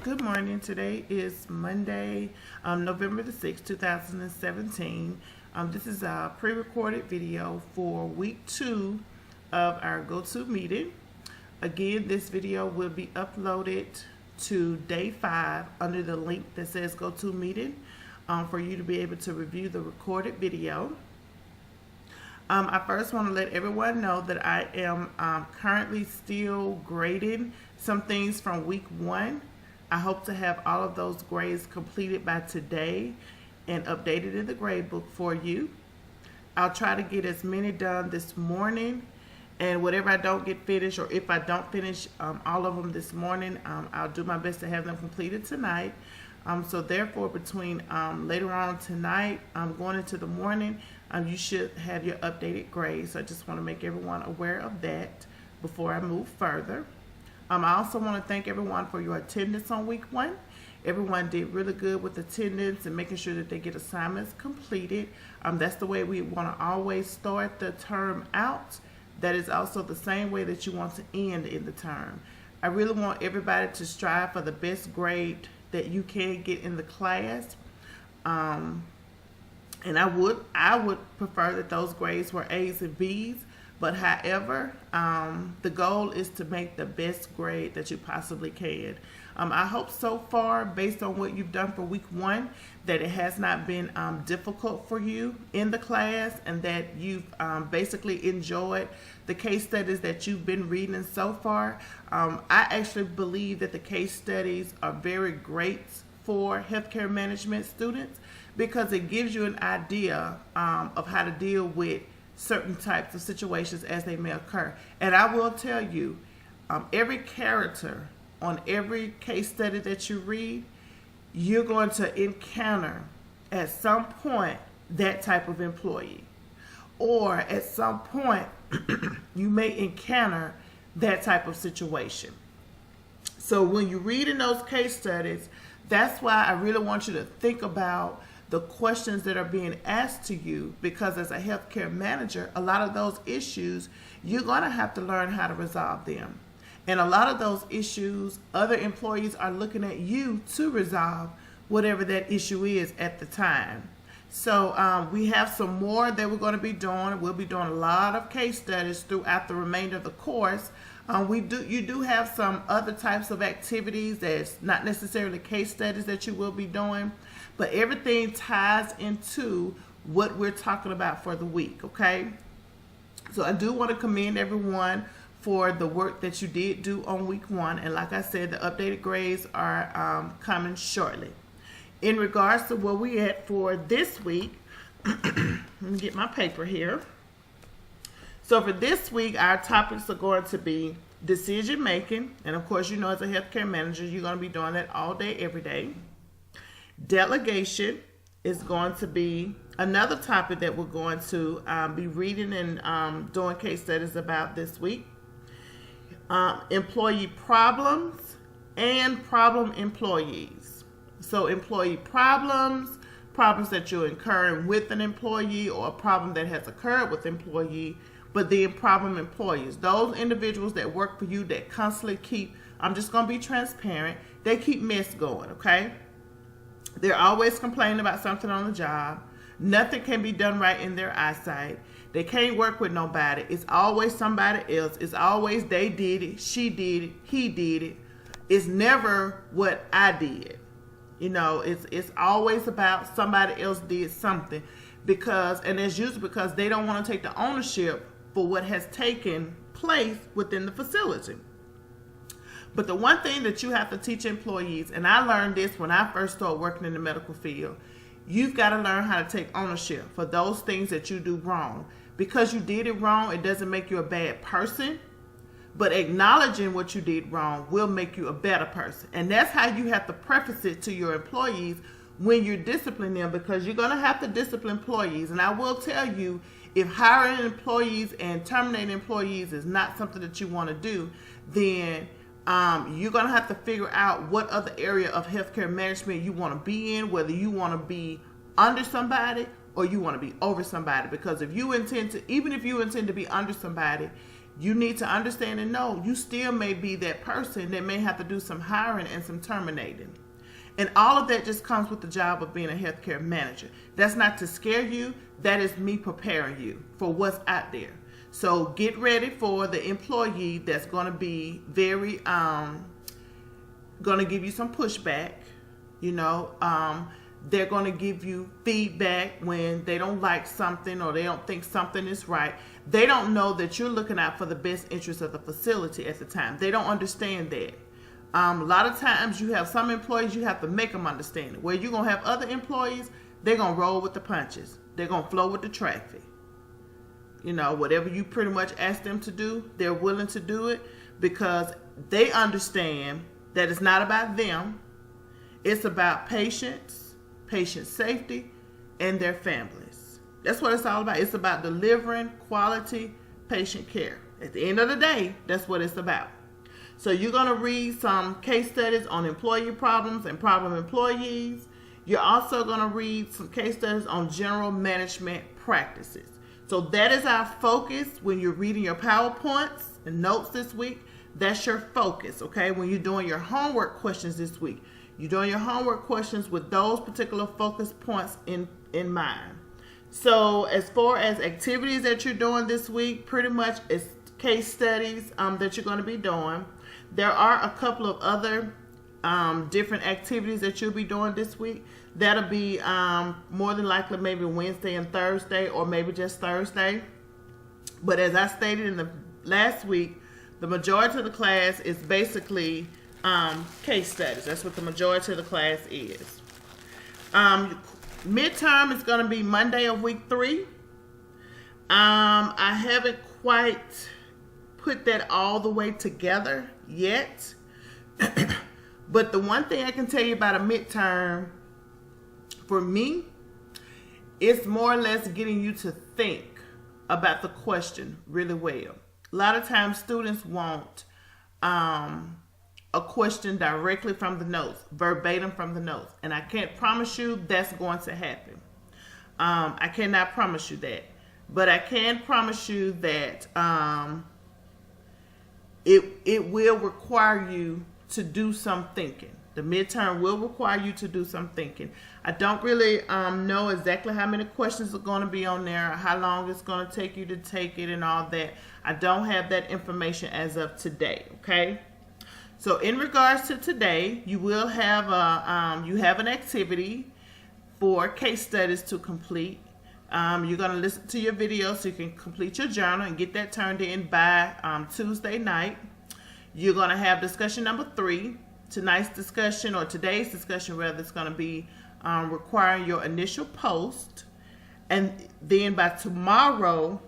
Good morning. Today is Monday, November the 6th, 2017. This is a pre-recorded video for week 2 of our GoToMeeting. Again, this video will be uploaded to day 5 under the link that says GoToMeeting for you to be able to review the recorded video. I first want to let everyone know that I am currently still grading some things from week 1. I hope to have all of those grades completed by today and updated in the grade book for you. I'll try to get as many done this morning, and whatever I don't get finished, or if I don't finish all of them this morning, I'll do my best to have them completed tonight. So therefore, between later on tonight, going into the morning, you should have your updated grades. So I just want to make everyone aware of that before I move further. I also want to thank everyone for your attendance on week 1. Everyone did really good with attendance and making sure that they get assignments completed. That's the way we want to always start the term out. That is also the same way that you want to end in the term. I really want everybody to strive for the best grade that you can get in the class. And I would prefer that those grades were A's and B's. But however, the goal is to make the best grade that you possibly can. I hope so far, based on what you've done for week 1, that it has not been difficult for you in the class, and that you've basically enjoyed the case studies that you've been reading so far. I actually believe that the case studies are very great for healthcare management students because it gives you an idea of how to deal with certain types of situations as they may occur. And I will tell you, every character on every case study that you read, you're going to encounter at some point that type of employee. Or at some point, you may encounter that type of situation. So when you read in those case studies, that's why I really want you to think about the questions that are being asked to you, because as a healthcare manager, a lot of those issues, you're going to have to learn how to resolve them. And a lot of those issues, other employees are looking at you to resolve whatever that issue is at the time. So we have some more that we're going to be doing. We'll be doing a lot of case studies throughout the remainder of the course. You do have some other types of activities that's not necessarily case studies that you will be doing, but everything ties into what we're talking about for the week, okay? So I do want to commend everyone for the work that you did do on week 1. And like I said, the updated grades are coming shortly. In regards to where we at for this week, let me get my paper here. So for this week, our topics are going to be decision making. And of course, you know, as a healthcare manager, you're going to be doing that all day, every day. Delegation is going to be another topic that we're going to be reading and doing case studies about this week. Employee problems and problem employees. So employee problems that you're incurring with an employee, or a problem that has occurred with employee, but then problem employees. Those individuals that work for you that constantly keep, I'm just going to be transparent, they keep mess going, okay? They're always complaining about something on the job. Nothing can be done right in their eyesight. They can't work with nobody. It's always somebody else. It's always they did it, she did it, he did it. It's never what I did. You know, it's always about somebody else did something, and it's usually because they don't want to take the ownership for what has taken place within the facility. But the one thing that you have to teach employees, and I learned this when I first started working in the medical field, you've got to learn how to take ownership for those things that you do wrong. Because you did it wrong, it doesn't make you a bad person, but acknowledging what you did wrong will make you a better person. And that's how you have to preface it to your employees when you're disciplining them, because you're going to have to discipline employees. And I will tell you, if hiring employees and terminating employees is not something that you want to do, then you're going to have to figure out what other area of healthcare management you want to be in, whether you want to be under somebody or you want to be over somebody. Because if you intend to, even if you intend to be under somebody, you need to understand and know you still may be that person that may have to do some hiring and some terminating. And all of that just comes with the job of being a healthcare manager. That's not to scare you. That is me preparing you for what's out there. So get ready for the employee that's going to be very, going to give you some pushback. You know, they're going to give you feedback when they don't like something or they don't think something is right. They don't know that you're looking out for the best interest of the facility at the time. They don't understand that. A lot of times you have some employees, you have to make them understand it. Where you're going to have other employees, they're going to roll with the punches. They're going to flow with the traffic. You know, whatever you pretty much ask them to do, they're willing to do it because they understand that it's not about them. It's about patients, patient safety, and their families. That's what it's all about. It's about delivering quality patient care. At the end of the day, that's what it's about. So you're going to read some case studies on employee problems and problem employees. You're also going to read some case studies on general management practices. So that is our focus when you're reading your PowerPoints and notes this week. That's your focus, okay? When you're doing your homework questions this week, you're doing your homework questions with those particular focus points in mind. So as far as activities that you're doing this week, pretty much it's case studies that you're going to be doing. There are a couple of other different activities that you'll be doing this week. That'll be more than likely maybe Wednesday and Thursday, or maybe just Thursday. But as I stated in the last week, the majority of the class is basically case studies. That's what the majority of the class is. Midterm is going to be Monday of week 3. I haven't quite put that all the way together yet. But the one thing I can tell you about a midterm, for me, it's more or less getting you to think about the question really well. A lot of times students want a question directly from the notes, verbatim from the notes. And I can't promise you that's going to happen. I cannot promise you that. But I can promise you that it will require you to do some thinking. The midterm will require you to do some thinking. I don't really know exactly how many questions are going to be on there, or how long it's going to take you to take it and all that. I don't have that information as of today, okay? So in regards to today, you will have an activity for case studies to complete. You're going to listen to your video so you can complete your journal and get that turned in by Tuesday night. You're going to have discussion number 3. Today's discussion rather, is going to be requiring your initial post. And then by tomorrow,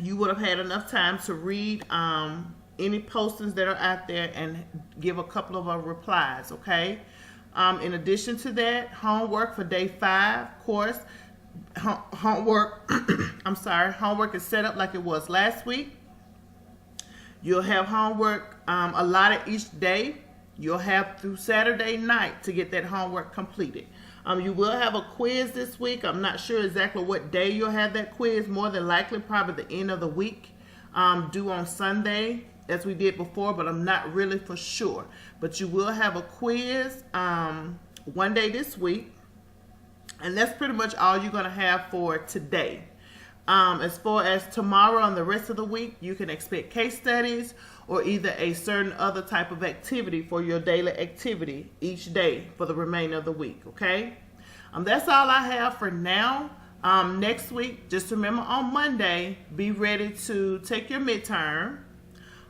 you would have had enough time to read any postings that are out there and give a couple of replies, okay? In addition to that, homework for day 5 course. Homework is set up like it was last week. You'll have homework allotted each day. You'll have through Saturday night to get that homework completed. You will have a quiz this week. I'm not sure exactly what day you'll have that quiz. More than likely, probably the end of the week, due on Sunday, as we did before, but I'm not really for sure. But you will have a quiz one day this week. And that's pretty much all you're going to have for today. As far as tomorrow and the rest of the week, you can expect case studies or either a certain other type of activity for your daily activity each day for the remainder of the week, okay? That's all I have for now. Next week, just remember on Monday, be ready to take your midterm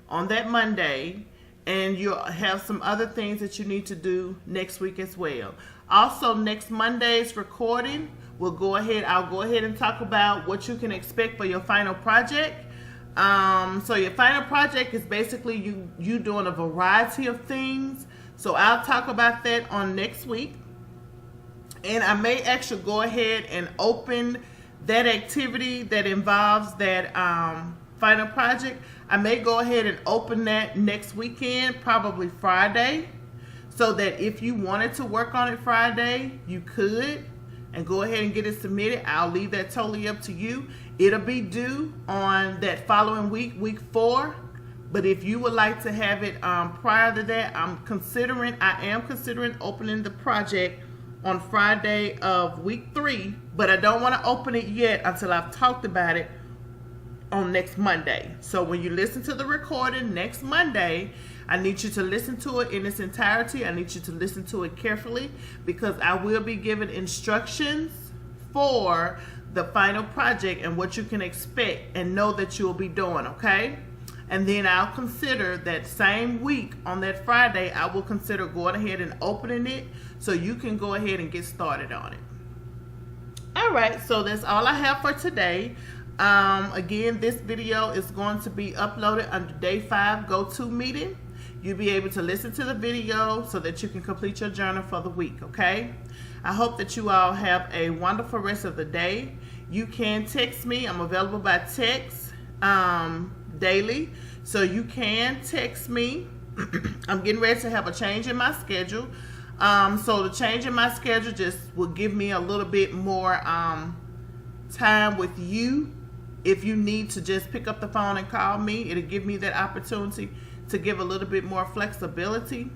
on that Monday, and you'll have some other things that you need to do next week as well. Also, next Monday's recording, I'll go ahead and talk about what you can expect for your final project. So your final project is basically you doing a variety of things. So I'll talk about that on next week. And I may actually go ahead and open that activity that involves that final project. I may go ahead and open that next weekend, probably Friday, so that if you wanted to work on it Friday, you could. and go ahead and get it submitted. I'll leave that totally up to you. It'll be due on that following week, week 4. But if you would like to have it prior to that, I am considering opening the project on Friday of week 3. But I don't want to open it yet until I've talked about it on next Monday. So when you listen to the recording next Monday, I need you to listen to it in its entirety. I need you to listen to it carefully, because I will be giving instructions for the final project and what you can expect and know that you'll be doing, okay? And then I'll consider that same week on that Friday, I will consider going ahead and opening it so you can go ahead and get started on it. All right, so that's all I have for today. Again, this video is going to be uploaded under day 5 go-to meeting. You'll be able to listen to the video so that you can complete your journal for the week, okay? I hope that you all have a wonderful rest of the day. You can text me. I'm available by text daily, so you can text me. I'm getting ready to have a change in my schedule. So the change in my schedule just will give me a little bit more time with you. If you need to just pick up the phone and call me, it'll give me that opportunity to give a little bit more flexibility.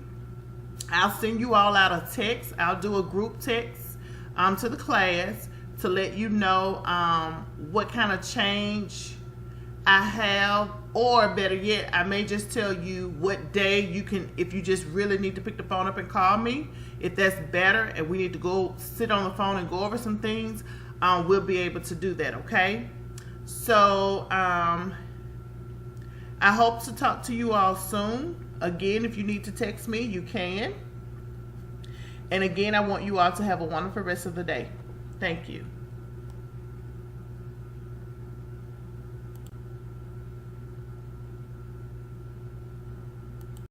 I'll send you all out a text. I'll do a group text to the class to let you know what kind of change I have, or better yet, I may just tell you what day you can, if you just really need to pick the phone up and call me, if that's better and we need to go sit on the phone and go over some things, we'll be able to do that, okay? So I hope to talk to you all soon. Again, if you need to text me, you can. And again, I want you all to have a wonderful rest of the day. Thank you.